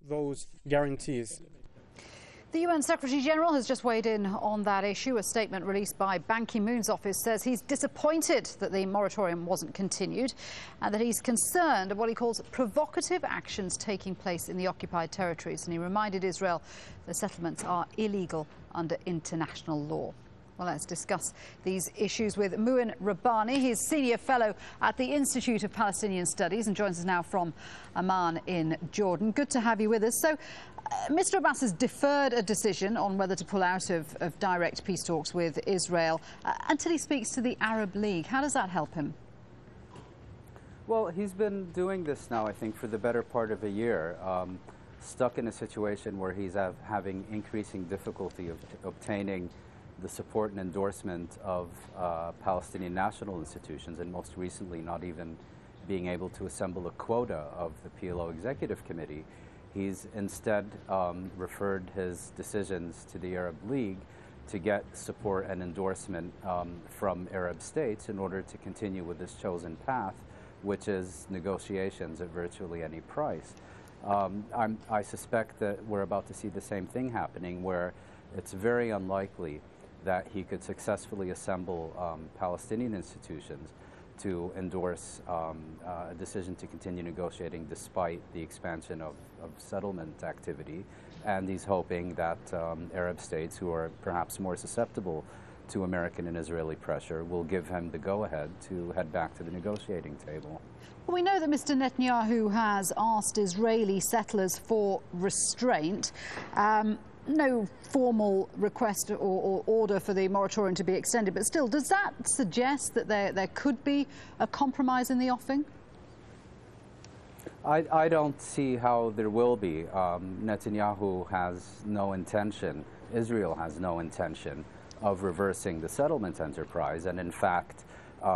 those guarantees. The UN Secretary-General has just weighed in on that issue. A statement released by Ban Ki-moon's office says he's disappointed that the moratorium wasn't continued and that he's concerned of what he calls provocative actions taking place in the occupied territories. And he reminded Israel the settlements are illegal under international law. Well, let's discuss these issues with Mouin Rabbani. He's Senior Fellow at the Institute of Palestinian Studies and joins us now from Amman in Jordan. Good to have you with us. So, Mr. Abbas has deferred a decision on whether to pull out of direct peace talks with Israel until he speaks to the Arab League. How does that help him? Well, he's been doing this now, I think, for the better part of a year, stuck in a situation where he's having increasing difficulty of obtaining the support and endorsement of Palestinian national institutions, and most recently not even being able to assemble a quota of the PLO Executive Committee. He's instead referred his decisions to the Arab League to get support and endorsement from Arab states in order to continue with this chosen path, which is negotiations at virtually any price. I suspect that we're about to see the same thing happening, where it's very unlikely that he could successfully assemble Palestinian institutions to endorse a decision to continue negotiating despite the expansion of settlement activity. And he's hoping that Arab states, who are perhaps more susceptible to American and Israeli pressure, will give him the go-ahead to head back to the negotiating table. Well, we know that Mr. Netanyahu has asked Israeli settlers for restraint. No formal request or order for the moratorium to be extended, but still, does that suggest that there could be a compromise in the offing? I don't see how there will be. Netanyahu has no intention, Israel has no intention of reversing the settlement enterprise, and in fact,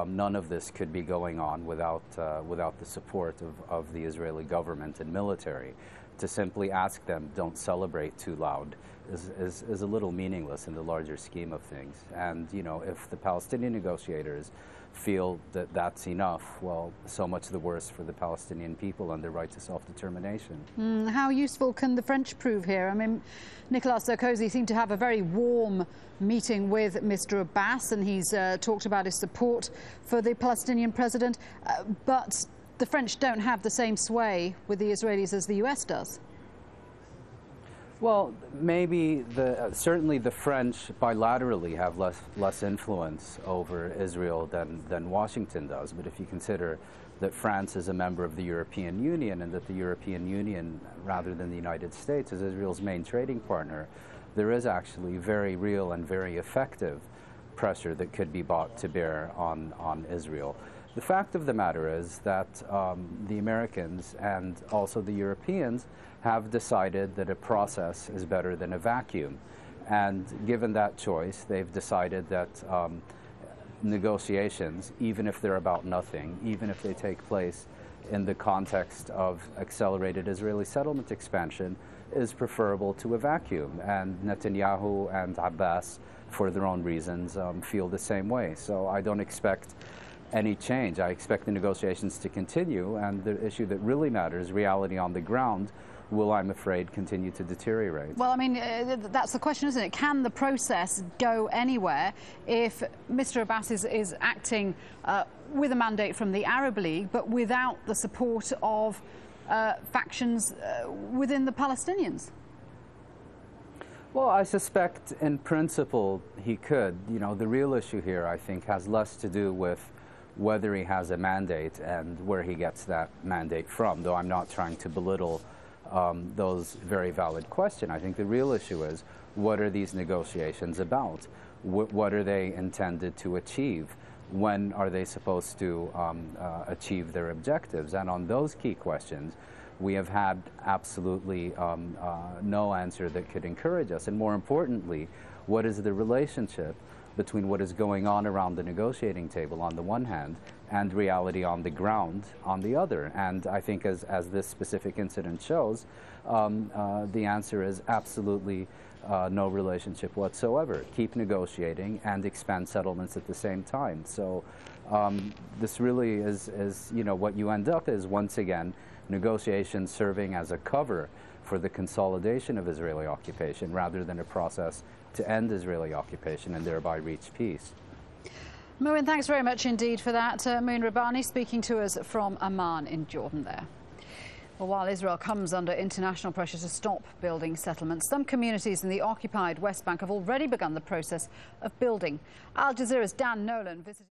none of this could be going on without the support of the Israeli government and military. To simply ask them, don't celebrate too loud, is a little meaningless in the larger scheme of things. And, you know, if the Palestinian negotiators feel that that's enough, well, so much the worse for the Palestinian people and their right to self-determination. How useful can the French prove here? I mean, Nicolas Sarkozy seemed to have a very warm meeting with Mr. Abbas, and he's talked about his support for the Palestinian president, but the French don't have the same sway with the Israelis as the US does. Well, maybe certainly the French bilaterally have less influence over Israel than Washington does. But if you consider that France is a member of the European Union and that the European Union, rather than the United States, is Israel's main trading partner, there is actually very real and very effective pressure that could be brought to bear on Israel. The fact of the matter is that the Americans and also the Europeans have decided that a process is better than a vacuum. And given that choice, they've decided that negotiations, even if they're about nothing, even if they take place in the context of accelerated Israeli settlement expansion, is preferable to a vacuum. And Netanyahu and Abbas, for their own reasons, feel the same way. So I don't expect any change. I expect the negotiations to continue, and the issue that really matters, reality on the ground, will, I'm afraid, continue to deteriorate. Well, I mean, that's the question, isn't it? Can the process go anywhere if Mr. Abbas is acting with a mandate from the Arab League, but without the support of factions within the Palestinians? Well, I suspect in principle he could. You know, the real issue here, I think, has less to do with whether he has a mandate and where he gets that mandate from, though I'm not trying to belittle those very valid questions. I think the real issue is, what are these negotiations about? What are they intended to achieve? When are they supposed to achieve their objectives? And on those key questions, we have had absolutely no answer that could encourage us. And more importantly, what is the relationship between what is going on around the negotiating table on the one hand and reality on the ground on the other? And I think as this specific incident shows, the answer is absolutely no relationship whatsoever. Keep negotiating and expand settlements at the same time. So this really is, you know, what you end up is, once again, negotiations serving as a cover for the consolidation of Israeli occupation rather than a process to end Israeli occupation and thereby reach peace. Mouin, thanks very much indeed for that. Mouin Rabbani speaking to us from Amman in Jordan there. Well, while Israel comes under international pressure to stop building settlements, some communities in the occupied West Bank have already begun the process of building. Al Jazeera's Dan Nolan visited